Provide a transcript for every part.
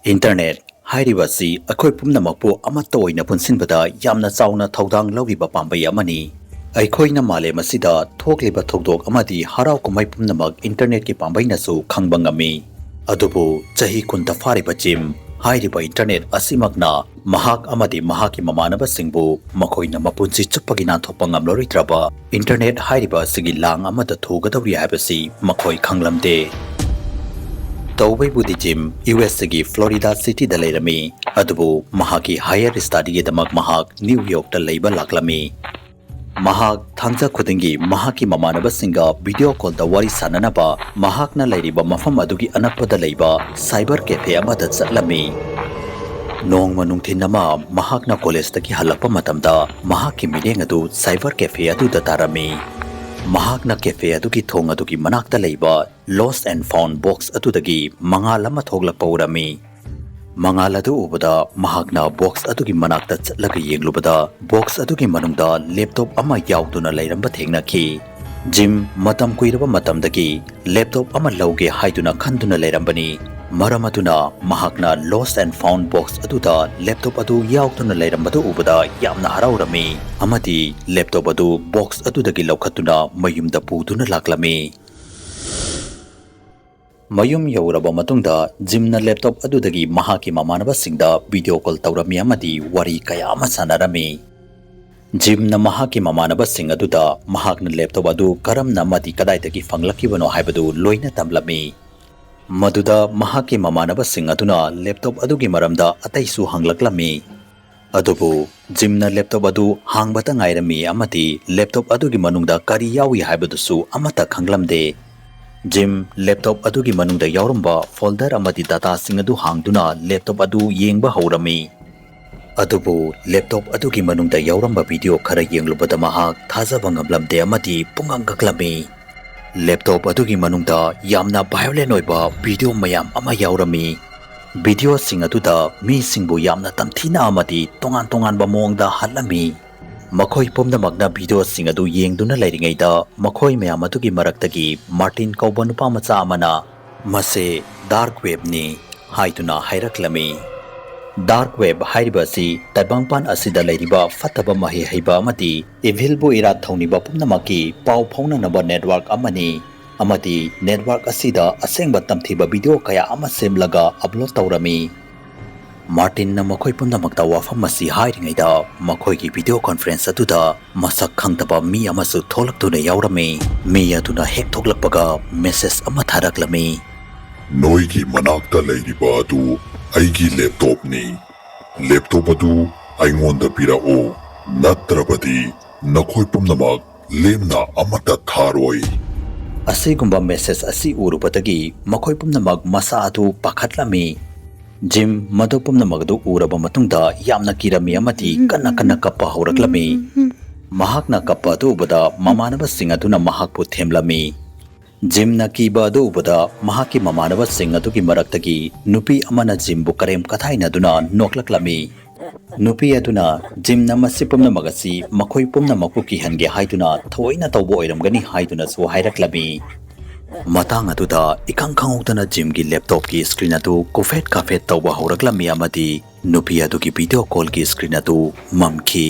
Internet hairibasi akhoi pumnamakpu amatta oina punsinbada yamna chauna thodang lawriba pambai amani aikhoina malem asida thokliba thodok amadi harau kumai pumnamak internet ki pambai nasu khangba ngami adubu chahi kunta fariba jim hairiba internet asimakna mahak amadi mahaki mamanaba singbu makhoina mapunsi chupagi na thoppa ngamloritraba internet hairiba sigi lang amada thogadawri habasi makhoi khanglamde Tawai Budi Jim, US Sigi Florida City da Lairami, Adubu, Mahaki Higher Study Damak Mahak, New York da Labor Laklami. Mahak Thangza Kudingi, Mahaki Mamanaba Singa, video call da wari sananaba, Mahak na Lairiba Mafam Adugi Anakpa da Labor, Cyber Cafe Amada Zatlami. Nong Manungtin Nama, Mahak na College Taki Halapa Matamda, Mahaki Midengadu, Cyber Cafe Adu da Tarami. Mahakna cafe adugi thong adugi manakta leiba lost and found box atudagi mangala ma thoglakpa urami mangala du ubada mahakna box adugi manakta chatlaga yenglubada box adugi manungda laptop ama yauduna leiramba thengna ki jim matam kuiraba matamdagi laptop ama lauge haiduna khanduna leirambani maramaduna mahakna lost and found box aduda laptop adu yauduna leirambadu ubada yamna haraurami amadi laptop adu box adudagi laukhatuna mayumda puduna laklami mayum yauraba matungda jimna laptop adudagi mahaki mamanaba singda video call tawrami amadi wari kaya ama sanarami jimna mahaki mamanaba sing aduda mahakna laptop adu karamna madi kadaitagi fanglakibano haibadu loina tamlami Maduda mahaki mamanaba sing aduna laptop adugi maramda ataisu hanglaklami adubu jimna laptop adu hangbata ngairami amati laptop adugi manungda kari yawi haibadusu amata khanglamde jim laptop adugi manungda yauramba folder amati data sing adu hangduna laptop adu yengba haurami adubu laptop adugi manungda yauramba video khara yenglubada mahak thajaba ngamlamde amati pungangaklami Laptop adugi manungda yamna violent oiba video mayam ama yaurami video sing aduda mi singbu yamna tamthina amadi tongan ba mongda halami makhoi pomda magna video sing adu yengduna lairingaida makhoi mayam adugi maraktagi Martin kauba nupa macha amana mase dark web ni haiduna hairaklami Dark web hairibasi taibangpan asida lairiba fataba mahi haiba amati evilbu ira thoniba pumnamaki pau phaunanaba network amani amati network asida asengba tamthiba video kaya ama semlaga upload tawrami Martin na makhoi pumnamakta wafam masi hairingaida makhoi ki video conference atuda masak khangtaba mi amasu tholaktuna yaurami mi aduna hek thoklakpaga message ama tharaklami Noigi manakta lairiba adu aigi laptop ni laptop adu aingonda pirao natrabadi nakhoi pumnamak lemna amata tharoi asigumba message asi urubadagi makhoi pumnamak masa adu pakhatlami jim madu pumnamak du uraba matungda yamna kirami amati kana kappa horaklami mahakna kappa du ubada mamanaba singaduna mahakpu themlami Jimna kiba adu ubada mahaki mamanaba sing adugi maraktagi nupi amana jimbu karem kathaina duna noklaklami nupi aduna jimna masipumna magasi makhoi pumna makpu ki hange haiduna thoina tawbo oiramgani haiduna so hairaklami matang aduda ikang khangutana jimgi laptop ki screen adu kofet kafet tawba horaklami amadi nupi adugi video call ki screen adu mamki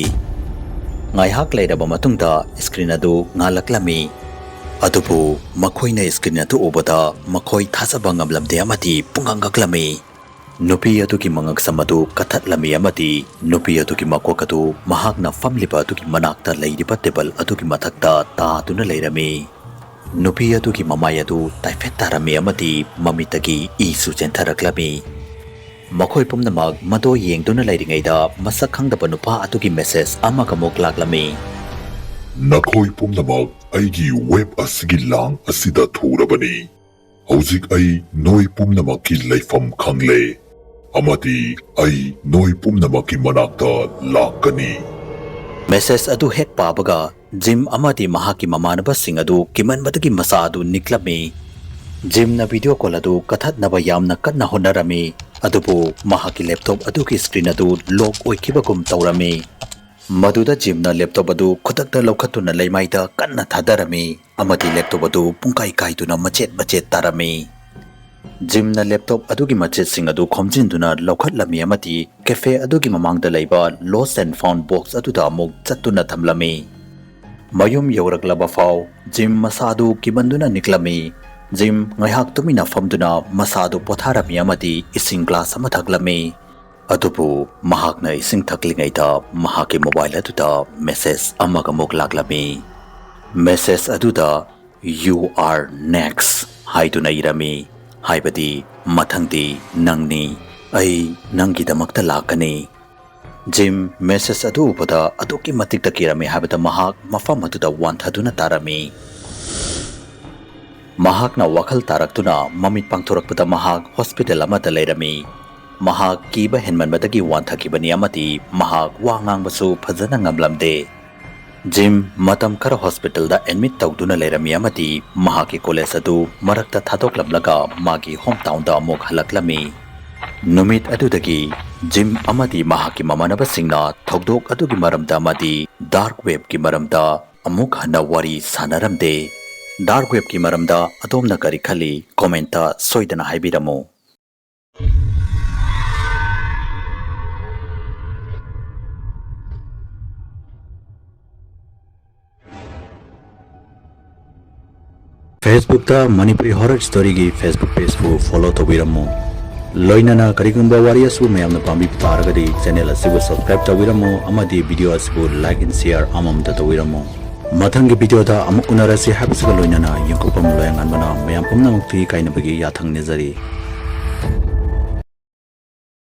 ngaihak leiraba matungda screen adu ngalaklami Adubu makhoina screen atu ubada makhoi thasaba ngamlamde amati pungangaklami nupi adugi mangak samadu kathatlami amati nupi adugi makokatu mahakna famliba adugi manakta leiriba table adugi mathakta ta tuna leirami nupi adugi mamai adu taifet tarami amati mamitagi isu chentharaklami makhoi pumnamak mado yengduna leiringaida masak khangdaba nupa adugi message amaga moklaklami Nakhoi pumnamak aigi web asigi lang asida thurabani hojik ai noi pumnamaki laifam khangle amati ai noi pumnamaki manakta lakani message adu hek pabaga jim amati mahaki mamanaba sing adu kimanbadagi masa adu niklami jim na video call adu kathatnaba yamna kanna honarami adubu mahaki laptop adu ki screen adu lock oikibagum tawrami Maduda jimna laptop adu khutakta laukhatuna leimaida kanna thadarami amati laptop adu pungkai kaiduna machet tarami Jimna laptop adugi machetsinga adu khomjinduna lokhatlami amati cafe adugi mamangda leiba lost and found box aduda amuk chattuna thamlami. Mayum yoraklaba faw Jim masadu kibanduna niklami. Jim ngayhak tumina famduna masadu potharami amati ising glass ama thaklami. Adubu mahakna ising thaklingaita mahaki mobile aduda message amaga muk laklami. Message aduda you are next haiduna irami. Haibadi mathangdi nangni ai nangidamakta lakani. Jim message adu pada aduki matik takirami habata mahak mafam aduda wanthaduna tarami. Mahak na wakal taraktuna mamit pangthurakpada mahak hospital amata leirami. Mahak kiba henman badagi wanthakibani amati mahak wangang basu phajana ngamlamde. Jim matam kara hospital da admit tawduna leirami amati mahaki college adu marakta thadoklamlaga magi hometown da amuk halaklami. Numit adudagi Jim amati mahaki mamanabasingna thokdok adugi maramda amati dark web ki maramda amuk hana wari sanaramde. Dark web ki maramda adomna kari khali commenta soidana haibiramu. Facebook ta Manipuri Horror Story ki Facebook page ko follow tawiramu. Loinana karigumba wari asu mayamna pambi taragadi channel asibu subscribe tawiramu amadi video asibu like and share amamta tawiramu. Mathangi video da amuk unarasi habsiga loinana yungkupam loyangan bana mayam pumna mukti kainabagi yathang nizari.